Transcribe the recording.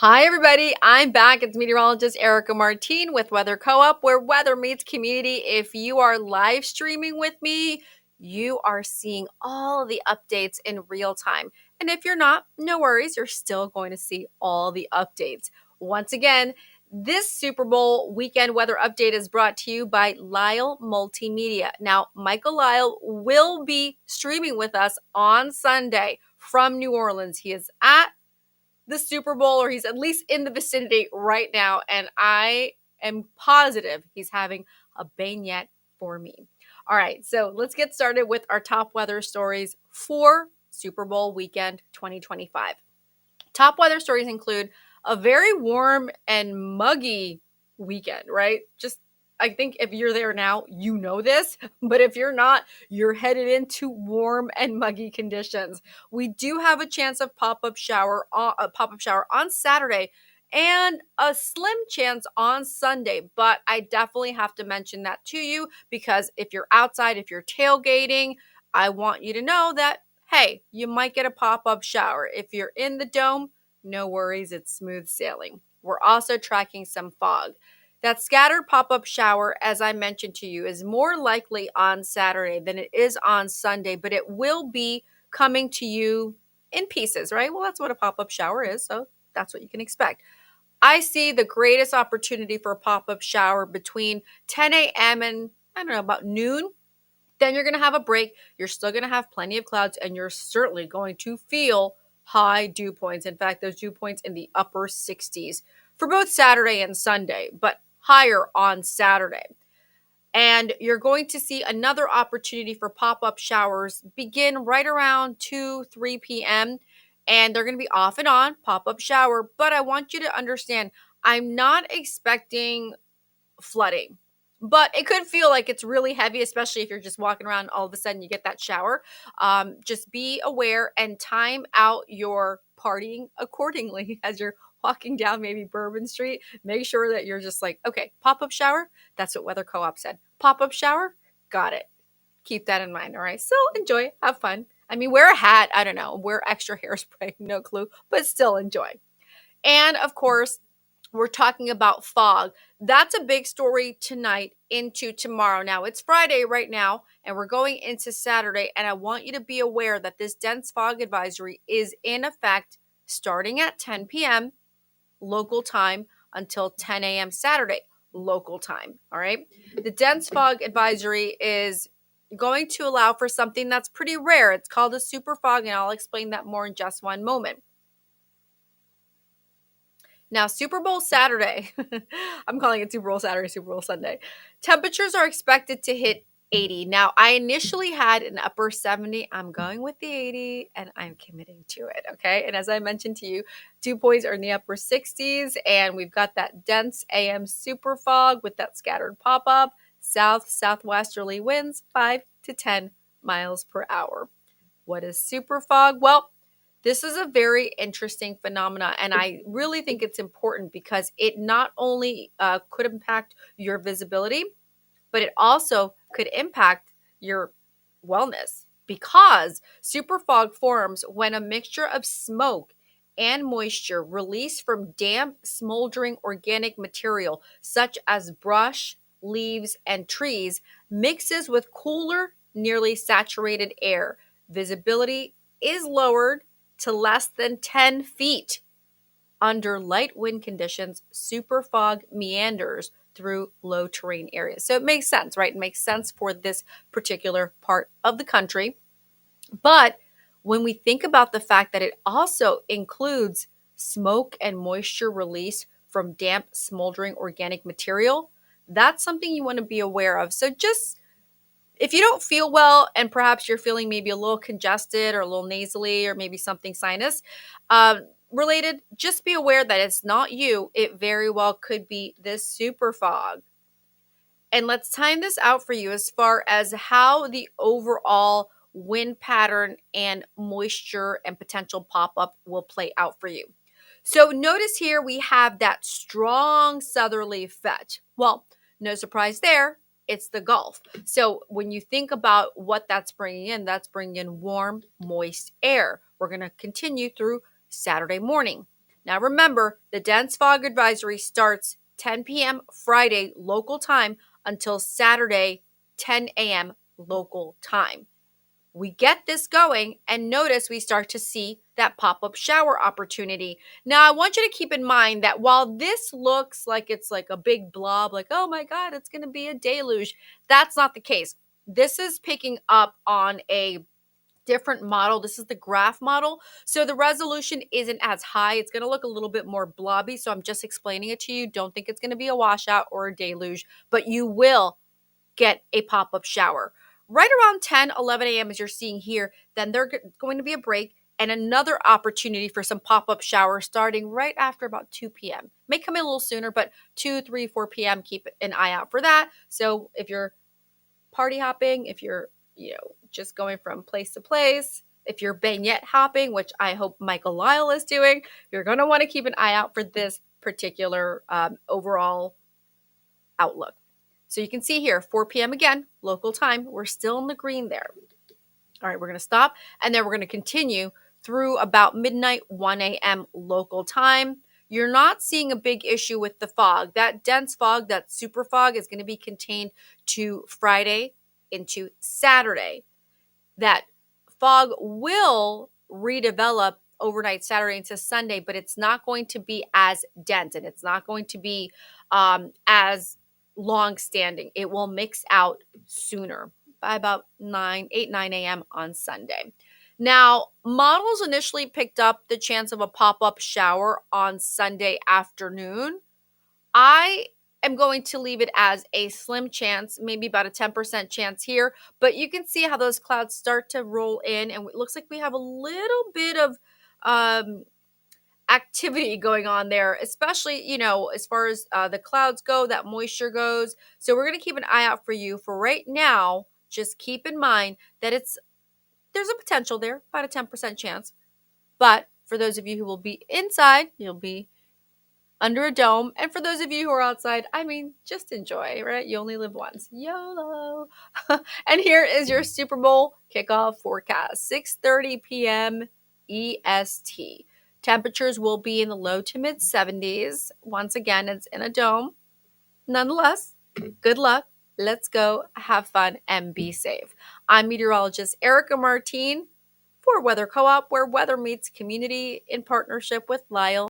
Hi, everybody. I'm back. It's meteorologist Erica Martin with Weather Co-op, where weather meets community. If you are live streaming with me, you are seeing all the updates in real time. And if you're not, no worries. You're still going to see all the updates. Once again, this Super Bowl weekend weather update is brought to you by Lyle Multimedia. Now, Michael Lyle will be streaming with us on Sunday from New Orleans. He is at the Super Bowl, or he's at least in the vicinity right now, and I am positive he's having a beignet for me. All right, so let's get started with our top weather stories for Super Bowl weekend 2025. Top weather stories include a very warm and muggy weekend, right? I think if you're there now, you know this, but if you're not, you're headed into warm and muggy conditions. We do have a chance of pop-up shower on Saturday and a slim chance on Sunday, but I definitely have to mention that to you because if you're outside, if you're tailgating, I want you to know that hey, you might get a pop-up shower. If you're in the dome, no worries, it's smooth sailing. We're also tracking some fog. That scattered pop-up shower, as I mentioned to you, is more likely on Saturday than it is on Sunday, but it will be coming to you in pieces, right? Well, that's what a pop-up shower is, so that's what you can expect. I see the greatest opportunity for a pop-up shower between 10 a.m. and, I don't know, about noon. Then you're going to have a break. You're still going to have plenty of clouds, and you're certainly going to feel high dew points. In fact, those dew points in the upper 60s for both Saturday and Sunday, but higher on Saturday. And you're going to see another opportunity for pop-up showers begin right around 2, 3 p.m. And they're going to be off and on, pop-up shower. But I want you to understand, I'm not expecting flooding. But it could feel like it's really heavy, especially if you're just walking around, all of a sudden you get that shower. Just be aware and time out your partying accordingly as you're walking down maybe Bourbon Street. Make sure that you're just like, okay, pop-up shower. That's what Weather Co-op said. Pop-up shower. Got it. Keep that in mind. All right. So enjoy. Have fun. I mean, wear a hat. I don't know. Wear extra hairspray. No clue. But still enjoy. And of course, we're talking about fog. That's a big story tonight into tomorrow. Now, it's Friday right now, and we're going into Saturday. And I want you to be aware that this dense fog advisory is in effect starting at 10 p.m. local time until 10 a.m. Saturday local time. All right. The dense fog advisory is going to allow for something that's pretty rare. It's called a super fog, and I'll explain that more in just one moment. Now, Super Bowl Saturday, I'm calling it Super Bowl Saturday, Super Bowl Sunday. Temperatures are expected to hit 80. Now, I initially had an upper 70. I'm going with the 80 and I'm committing to it. Okay. And as I mentioned to you, dew points are in the upper 60s, and we've got that dense AM super fog with that scattered pop up, southwesterly winds 5 to 10 miles per hour. What is super fog? Well, this is a very interesting phenomena, and I really think it's important because it not only could impact your visibility, but it also could impact your wellness because super fog forms when a mixture of smoke and moisture released from damp, smoldering organic material such as brush, leaves, and trees mixes with cooler, nearly saturated air. Visibility is lowered to less than 10 feet. Under light wind conditions, super fog meanders through low terrain areas. So it makes sense, right? It makes sense for this particular part of the country. But when we think about the fact that it also includes smoke and moisture release from damp, smoldering organic material, that's something you want to be aware of. So just if you don't feel well and perhaps you're feeling maybe a little congested or a little nasally or maybe something sinus related, just be aware that it's not you. It very well could be this super fog. And let's time this out for you as far as how the overall wind pattern and moisture and potential pop-up will play out for you. So notice here we have that strong southerly fetch. Well, no surprise there. It's the Gulf. So when you think about what that's bringing in warm, moist air. We're going to continue through Saturday morning. Now remember, the dense fog advisory starts 10 p.m. Friday local time until Saturday 10 a.m. local time. We get this going, and notice we start to see that pop-up shower opportunity. Now, I want you to keep in mind that while this looks like it's like a big blob, like, oh my God, it's going to be a deluge, that's not the case. This is picking up on a different model. This is the graph model. So the resolution isn't as high. It's going to look a little bit more blobby. So I'm just explaining it to you. Don't think it's going to be a washout or a deluge, but you will get a pop-up shower. Right around 10, 11 a.m. as you're seeing here, then there's going to be a break and another opportunity for some pop-up showers starting right after about 2 p.m. May come in a little sooner, but 2, 3, 4 p.m., keep an eye out for that. So if you're party hopping, if you're, just going from place to place, if you're beignet hopping, which I hope Michael Lyle is doing, you're going to want to keep an eye out for this particular overall outlook. So you can see here, 4 p.m. again, local time. We're still in the green there. All right, we're going to stop, and then we're going to continue through about midnight, 1 a.m. local time. You're not seeing a big issue with the fog. That dense fog, that super fog, is going to be contained to Friday into Saturday. That fog will redevelop overnight Saturday into Sunday, but it's not going to be as dense, and it's not going to be as long standing. It will mix out sooner by about 9 a.m. on Sunday. Now, models initially picked up the chance of a pop-up shower on Sunday afternoon. I am going to leave it as a slim chance, maybe about a 10% chance here, but you can see how those clouds start to roll in, and it looks like we have a little bit of activity going on there, especially, as far as the clouds go, that moisture goes. So we're going to keep an eye out for you. For right now, just keep in mind that there's a potential there, about a 10% chance. But for those of you who will be inside, you'll be under a dome. And for those of you who are outside, just enjoy, right? You only live once. YOLO. And here is your Super Bowl kickoff forecast, 6:30 p.m. EST. Temperatures will be in the low to mid 70s. Once again, it's in a dome. Nonetheless, good luck. Let's go, have fun, and be safe. I'm meteorologist Erica Martine for Weather Co-op, where weather meets community, in partnership with Lyle.